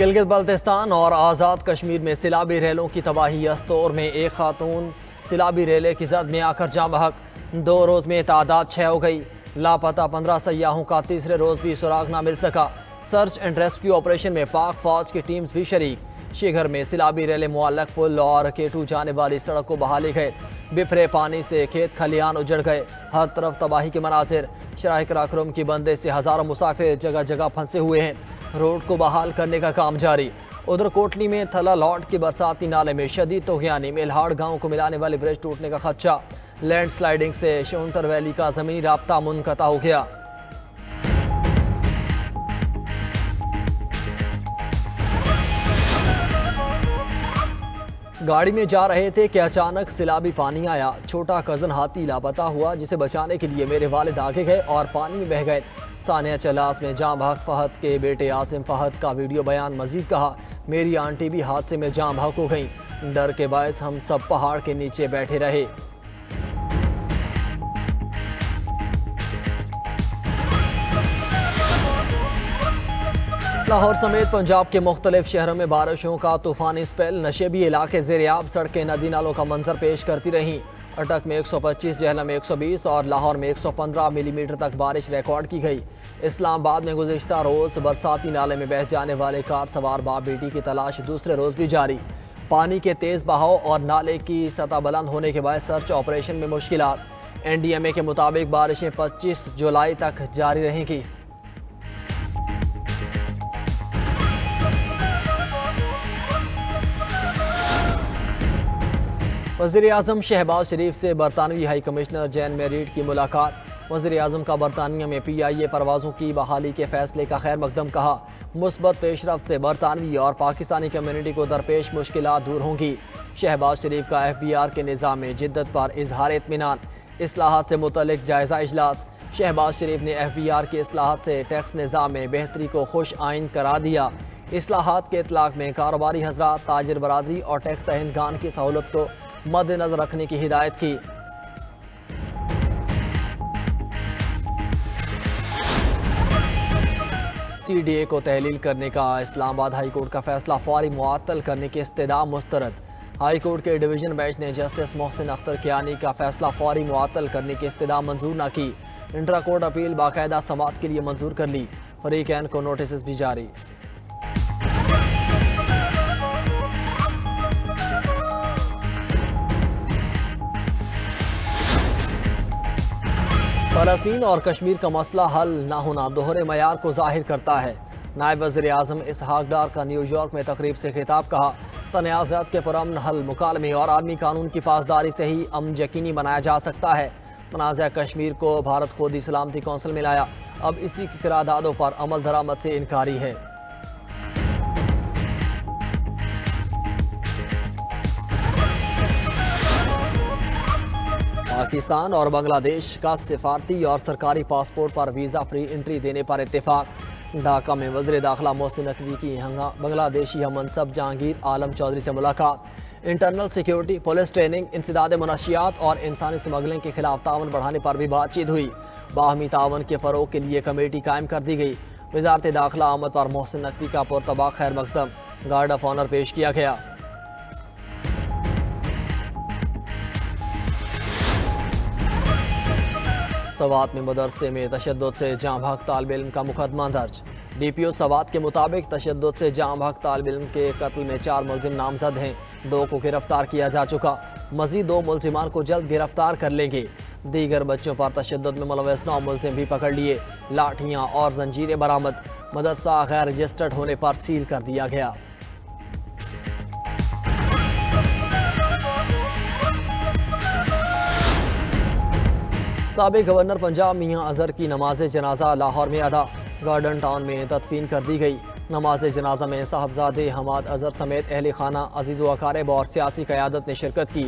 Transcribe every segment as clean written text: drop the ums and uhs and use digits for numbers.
गिलगित बल्तिस्तान और आज़ाद कश्मीर में सिलाबी रेलों की तबाही। अस्तौर में एक खातून सिलाबी रेले की जद में आकर जाँ बहक। 2 रोज़ में तादाद 6 हो गई। लापता 15 सयाहों का तीसरे रोज़ भी सुराग ना मिल सका। सर्च एंड रेस्क्यू ऑपरेशन में पाक फौज की टीम्स भी शरीक। शिगर में सिलाबी रेले मुअल्लक पुल और केटू जाने वाली सड़क को बहाली गए। बिफरे पानी से खेत खलियान उजड़ गए। हर तरफ तबाही के मनाजिर। शराह कराक्रम की बंदे से हज़ारों मुसाफिर जगह जगह फंसे हुए हैं। रोड को बहाल करने का काम जारी। उधर कोटली में थला लॉट के बरसाती नाले में शदीद तोगयानी। मेलहाड़ गांव को मिलाने वाले ब्रिज टूटने का खदशा। लैंड स्लाइडिंग से शोंटर वैली का ज़मीनी राब्ता मुनक़ता हो गया। गाड़ी में जा रहे थे कि अचानक सिलाबी पानी आया। छोटा कज़न हाथी लापता हुआ, जिसे बचाने के लिए मेरे वालिद आगे गए और पानी में बह गए। सानिया चलास में जाँ भाग फहद के बेटे आसिम फहद का वीडियो बयान। मजीद कहा, मेरी आंटी भी हादसे में जाँ भाग हो गई। डर के बायस हम सब पहाड़ के नीचे बैठे रहे। लाहौर समेत पंजाब के मुख्तलिफ शहरों में बारिशों का तूफानी स्पेल। नशेबी इलाके ज़ेर-ए-आब सड़कें नदी नालों का मंजर पेश करती रहीं। अटक में 125, जहलम में 120 और लाहौर में 115 मिलीमीटर तक बारिश रिकॉर्ड की गई। इस्लामाबाद में गुज़िश्ता रोज़ बरसाती नाले में बह जाने वाले कार सवार बाप बेटी की तलाश दूसरे रोज़ भी जारी। पानी के तेज़ बहाव और नाले की सतह बुलंद होने के बाद सर्च ऑपरेशन में मुश्किलात। NDMA के मुताबिक बारिशें 25 जुलाई तक जारी रहेंगी। वज़ीर-ए-आज़म शहबाज शरीफ से बरतानवी हाई कमिश्नर जैन मेरीड की मुलाकात। वज़ीर-ए-आज़म का बरतानिया में PIA परवाज़ों की बहाली के फैसले का खैर मकदम कहा। मुस्बत पेशरफ से बरतानवी और पाकिस्तानी कम्यूनिटी को दरपेश मुश्किलात दूर होंगी। शहबाज शरीफ का FBR के निज़ाम में जिद्दत पर इजहार इत्मीनान। इस्लाहात से मुतल्लिक जायज़ा इजलास। शहबाज शरीफ ने FBR की इस्लाहात से टैक्स निज़ाम में बेहतरी को खुश आइन करा दिया। इस्लाहात के इतलाक़ में कारोबारी हज़रात, ताजिर बरादरी और टैक्स दहिंदगान की सहूलत को मद्देनजर रखने की हिदायत की। CDA को तहलील करने का इस्लामाबाद हाई कोर्ट का फैसला फौरी मुअत्तल करने की इस्तदा मुस्तरद। हाई कोर्ट के डिवीजन बेंच ने जस्टिस मोहसिन अख्तर कियानी का फैसला फौरी मुअत्तल करने की इस्तदा मंजूर न की। इंट्रा कोर्ट अपील बाकायदा समाअत के लिए मंजूर कर ली। फरीकैन को नोटिस भी जारी। फ़लस्तीन और कश्मीर का मसला हल न होना दोहरे मयार को जाहिर करता है। नायब वज़ीर-ए-आज़म इसहाक डार का न्यूयॉर्क में तकरीब से खिताब। कहा, तनाज़ात के पुरअमन हल मुकालमे और आलमी कानून की पासदारी से ही अमन यकीनी बनाया जा सकता है। तनाज़ा कश्मीर को भारत खुद सलामती कौंसिल में लाया। अब इसी की करारदादों पर अमल दरामद से इनकारी है। पाकिस्तान और बांग्लादेश का सिफारती और सरकारी पासपोर्ट पर वीज़ा फ्री एंट्री देने पर इत्तेफाक। ढाका में वज़ीर दाखिला मोहसिन नकवी की बांग्लादेशी हममनसब जहांगीर आलम चौधरी से मुलाकात। इंटरनल सिक्योरिटी, पुलिस ट्रेनिंग, इंसदाद मनशियात और इंसानी स्मगलिंग के खिलाफ तावन बढ़ाने पर भी बातचीत हुई। बाहमी तावन के फ़रोग के लिए कमेटी कायम कर दी गई। वज़ारत दाखिला आमद पर मोहसिन नकवी का पुरतबा खैर मकदम गार्ड ऑफ ऑनर पेश किया गया। सवात में मदरसे में तशद्दुद से जाँ भाग तालिब इल्म का मुकदमा दर्ज। DPO सवात के मुताबिक तशद्दुद से जाँ भाग तालिब इल्म के कत्ल में 4 मुलजिम नामजद हैं। 2 को गिरफ्तार किया जा चुका। मजीद 2 मुलजिमान को जल्द गिरफ्तार कर लेंगे। दीगर बच्चों पर तशद्दुद में मुलव्वस 9 मुलजिम भी पकड़ लिए। लाठियाँ और जंजीरें बरामद। मदरसा गैर रजिस्टर्ड होने पर सील कर दिया गया। साबिक गवर्नर पंजाब मियाँ अजहर की नमाज जनाजा लाहौर में अदा। गार्डन टाउन में तदफीन कर दी गई। नमाज जनाजा में साहबजादे हमाद अजहर समेत अहल खाना, अजीज़ व अकारिब और सियासी क़यादत ने शिरकत की।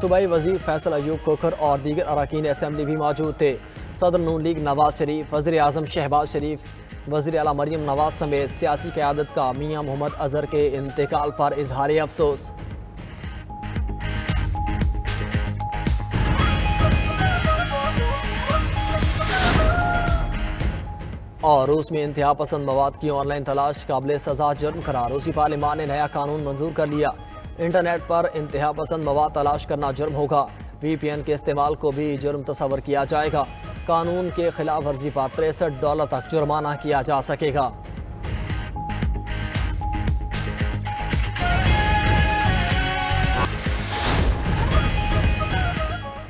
सूबाई वज़ीर फैसल अयूब खोखर और दीगर अरकान असम्बली भी मौजूद थे। सदर नून लीग नवाज शरीफ, वज़ीर-ए-आज़म शहबाज शरीफ, वज़ीर आला मरियम नवाज समेत सियासी क़यादत का मियाँ मोहम्मद अजहर के इंतकाल पर इजहार अफसोस। और रूस में इंतहा पसंद मवाद की ऑनलाइन तलाश काबिल सजा जुर्म करार। रूसी पार्लिमान ने नया कानून मंजूर कर लिया। इंटरनेट पर इंतहा पसंद मवाद तलाश करना जुर्म होगा। VPN के इस्तेमाल को भी जुर्म तस्वर किया जाएगा। कानून के खिलाफ वर्जी पर $63 तक जुर्माना किया जा सकेगा।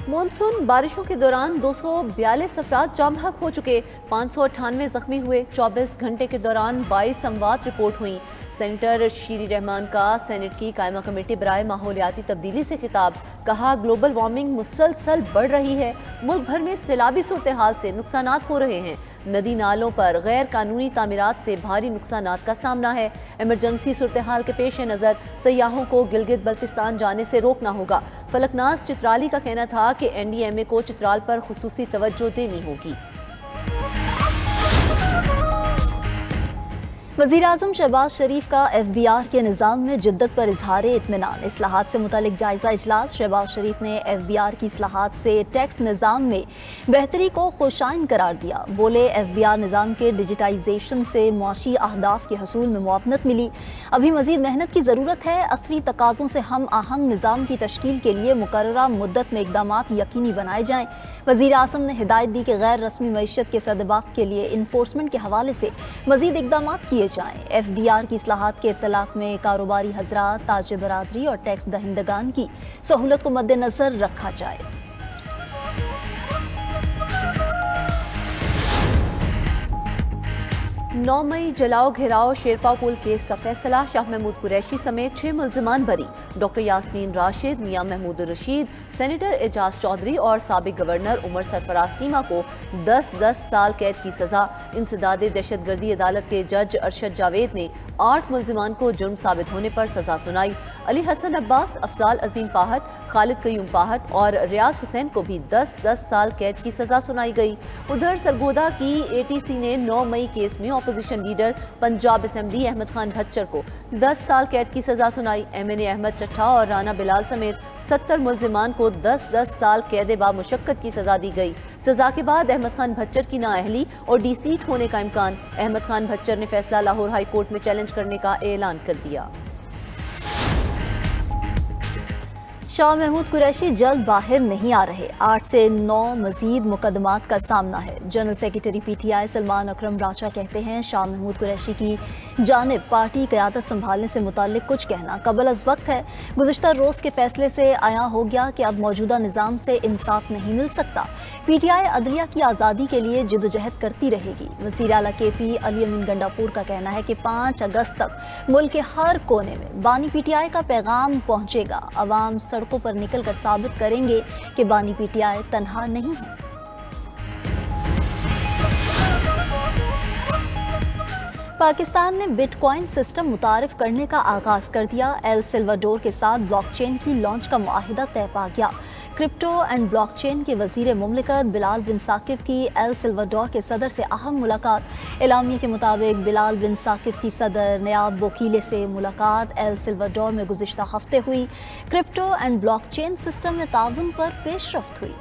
मानसून बारिशों के दौरान 242 अफराद जाम बहक हो चुके, 598 जख्मी हुए। 24 घंटे के दौरान 22 अमवात रिपोर्ट हुई। सेनेटर शीरी रहमान का सेनेट की कायमा कमेटी बराए माहौलियाती तब्दीली से खिताब। कहा, ग्लोबल वार्मिंग मुसलसल बढ़ रही है। मुल्क भर में सैलाबी सूरत हाल से नुकसानात हो रहे हैं। नदी नालों पर गैर कानूनी तामीरात से भारी नुकसानात का सामना है। इमरजेंसी सूरत हाल के पेश नज़र सयाहों को गिलगित बल्तिस्तान जाने से रोकना होगा। फलकनाज चित्राली का कहना था कि NDMA को चित्राल पर खुसूसी तवज्जो देनी होगी। वज़ीर-ए-आज़म शहबाज शरीफ का FBR के निज़ाम में जिद्दत पर इजहार इत्मीनान। इस्लाहात से मुतालिक जायज़ा इजलास। शहबाज शरीफ ने FBR की इस्लाहात से टैक्स निज़ाम में बेहतरी को खुशाइन करार दिया। बोले, FBR निज़ाम के डिजिटाइजेशन से मुआशी अहदाफ के हसूल में मुआवनत मिली। अभी मज़ीद मेहनत की ज़रूरत है। असरी तकाज़ों से हम आहंग निज़ाम की तश्कील के लिए मुकर्ररा मुद्दत में इक़दामात यकीनी बनाए जाएँ। वज़ीर-ए-आज़म ने हिदायत दी कि गैर रस्मी मईशत के सदबाब के लिए इन्फोर्समेंट के हवाले से मज़ीद इक़दामात किए जाएं। FBR की इस्लाहात के इत्तलाक़ में कारोबारी हजरात, ताज बरादरी और टैक्स दहिंदगान की सहूलत को मद्देनज़र रखा जाए। 9 मई जलाओ घेराव शेरपा पुल केस का फैसला। शाह महमूद कुरैशी समेत 6 मुल्ज़िमान बरी। डॉक्टर यास्मीन राशिद, मियां महमूद रशीद, सेनेटर एजाज चौधरी और साबिक गवर्नर उमर सरफराज सीमा को 10-10 साल कैद की सजा। इंसदाद दहशतगर्दी अदालत के जज अरशद जावेद ने 8 मुल्ज़िमान को जुर्म साबित होने पर सजा सुनाई। अली हसन अब्बास, अफजाल अजीम पाहट, खालिद कयूम पाहट और रियाज हुसैन को भी 10-10 साल कैद की सजा सुनाई गई। उधर सरगोदा की ATC ने 9 मई केस में opposition leader Punjab assembly Ahmad Khan Bhachchar को 10 साल कैद की सजा सुनाई। MNA अहमद चट्ठा और राना बिलाल समेत 70 मुल्ज़िमान को 10-10 साल कैद बा मुशक्कत की सजा दी गई। सजा के बाद अहमद खान भच्चर की नाअहली और डिसीट होने का इम्कान। अहमद खान भच्चर ने फैसला लाहौर हाई कोर्ट में चैलेंज करने का ऐलान कर दिया। शाह महमूद कुरैशी जल्द बाहर नहीं आ रहे। 8 से 9 मजीद मुकदमात का सामना है। जनरल सेक्रेटरी PTI सलमान अकरम राजा कहते हैं, शाह महमूद कुरैशी की जानिब पार्टी क़यादत संभालने से मुताल्लिक कुछ कहना कबल अज़ वक्त है। गुज़िश्ता रोज़ के फैसले से आया हो गया कि अब मौजूदा निज़ाम से इंसाफ नहीं मिल सकता। PTI अदलिया की आज़ादी के लिए जिदोजहद करती रहेगी। वज़ीर आला KP अली अमीन गंडापुर का कहना है कि 5 अगस्त तक मुल्क के हर कोने में बानी PTI का पैगाम पहुँचेगा। अवाम सड़कों पर निकलकर साबित करेंगे कि बानी PTI तन्हा नहीं है। पाकिस्तान ने बिटकॉइन सिस्टम मुतारिफ करने का आगाज कर दिया। एल सिल्वाडोर के साथ ब्लॉकचेन की लॉन्च का मुआहिदा तय पा गया। क्रिप्टो एंड ब्लॉकचेन के वजीर मुमलिकत बिलाल बिन साकिब की एल सिल्वाडोर के सदर से अहम मुलाकात। एलामिया के मुताबिक बिलाल बिन साकिब की सदर नयाब बोकीले से मुलाकात एल सिल्वाडोर में गुज़िश्ता हफ्ते हुई। क्रिप्टो एंड ब्लॉकचेन सिस्टम में ताउन पर पेशरफ्त हुई।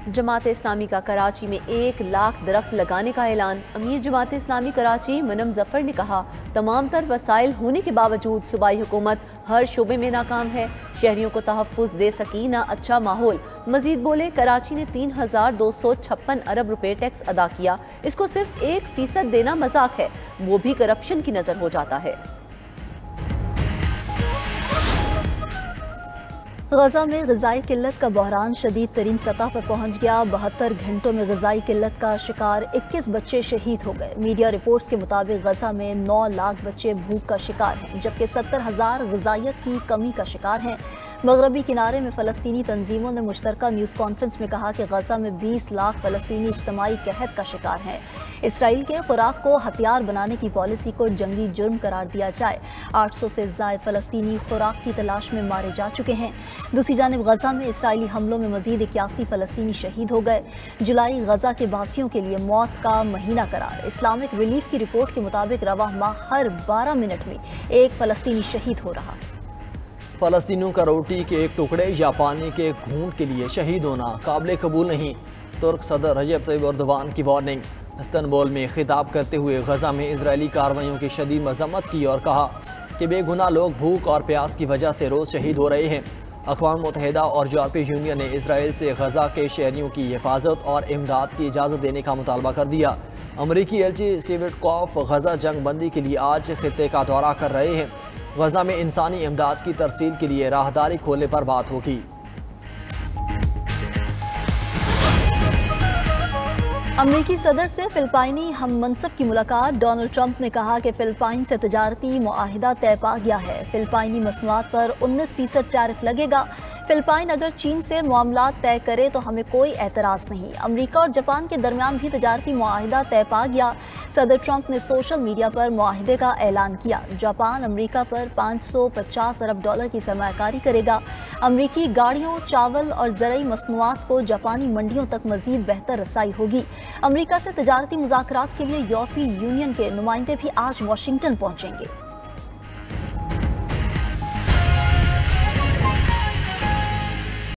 जमात इस्लामी का कराची में 1 लाख दरख्त लगाने का ऐलान। अमीर जमात इस्लामी कराची मनम जफर ने कहा, तमाम तर वसाइल होने के बावजूद सूबाई हुकूमत हर शोबे में नाकाम है। शहरियों को तहफ़्फ़ुज़ दे सकी ना अच्छा माहौल। मजीद बोले, कराची ने 3256 अरब रुपए टैक्स अदा किया। इसको सिर्फ 1% देना मजाक है, वो भी करप्शन की नज़र हो जाता है। गजा में ग़िज़ाई किल्लत का बहरान शदीद तरीन सतह पर पहुँच गया। 72 घंटों में ग़िज़ाई किल्लत का शिकार 21 बच्चे शहीद हो गए। मीडिया रिपोर्ट्स के मुताबिक गजा में 9 लाख बच्चे भूख का शिकार हैं, जबकि 70,000 ग़िज़ाइयत की कमी का शिकार हैं। मगरबी किनारे में फ़लस्तीनी तंजीमों ने मुश्तरका न्यूज़ कॉन्फ्रेंस में कहा कि गजा में 20 लाख फ़लस्तीनी इज्तिमाई कहत का शिकार हैं। इसराइल के खुराक को हथियार बनाने की पॉलिसी को जंगी जुर्म करार दिया जाए। 800 से ज़ायद फ़लस्तीनी खुराक की तलाश में मारे जा चुके हैं। दूसरी जानिब गजा में इसराइली हमलों में मजीद 81 फ़लस्तीनी शहीद हो गए। जुलाई गजा के बासियों के लिए मौत का महीना करार। इस्लामिक रिलीफ की रिपोर्ट के मुताबिक रवाह माह हर 12 मिनट में एक फ़लस्तीनी शहीद हो रहा है। फ़लस्तीनियों का रोटी के एक टुकड़े या पानी के एक घूंट के लिए शहीद होना काबिल कबूल नहीं। तुर्क सदर रजब तैयब एर्दोगान की वार्निंग। इस्तांबुल में खिताब करते हुए गजा में इजरायली कार्रवाइयों की शदीद मजम्मत की और कहा कि बेगुनाह लोग भूख और प्यास की वजह से रोज़ शहीद हो रहे हैं। अक़वाम मुत्तहिदा और यूरोपीय यूनियन ने इसराइल से गजा के शहरियों की हिफाजत और इमदाद की इजाज़त देने का मुतालबा कर दिया। अमरीकी एलची स्टीव विटकॉफ गजा जंग बंदी के लिए आज खित्ते का दौरा कर रहे हैं। गजा में इंसानी इमदाद की तरसील के लिए राहदारी खोलने पर बात होगी। अमरीकी सदर से फिलिपाइनी हम मनसब की मुलाकात। डोनाल्ड ट्रंप ने कहा कि फिलिपाइन से तजारती मुआहिदा तय पा गया है। फिलिपाइनी मसनूआत पर 19% टैरिफ लगेगा। फिलिपाइन अगर चीन से मामलात तय करे तो हमें कोई एतराज़ नहीं। अमरीका और जापान के दरमियान भी तजारती मुआहिदा तय पा गया। सदर ट्रंप ने सोशल मीडिया पर मुआहिदे का ऐलान किया। जापान अमरीका पर $550 अरब की सरमायाकारी करेगा। अमरीकी गाड़ियों, चावल और ज़रई मसनूआत को जापानी मंडियों तक मज़ीद बेहतर रसाई होगी। अमरीका से तजारती मुज़ाकरात के लिए यूरोपीय यूनियन के नुमाइंदे भी आज वाशिंगटन पहुँचेंगे।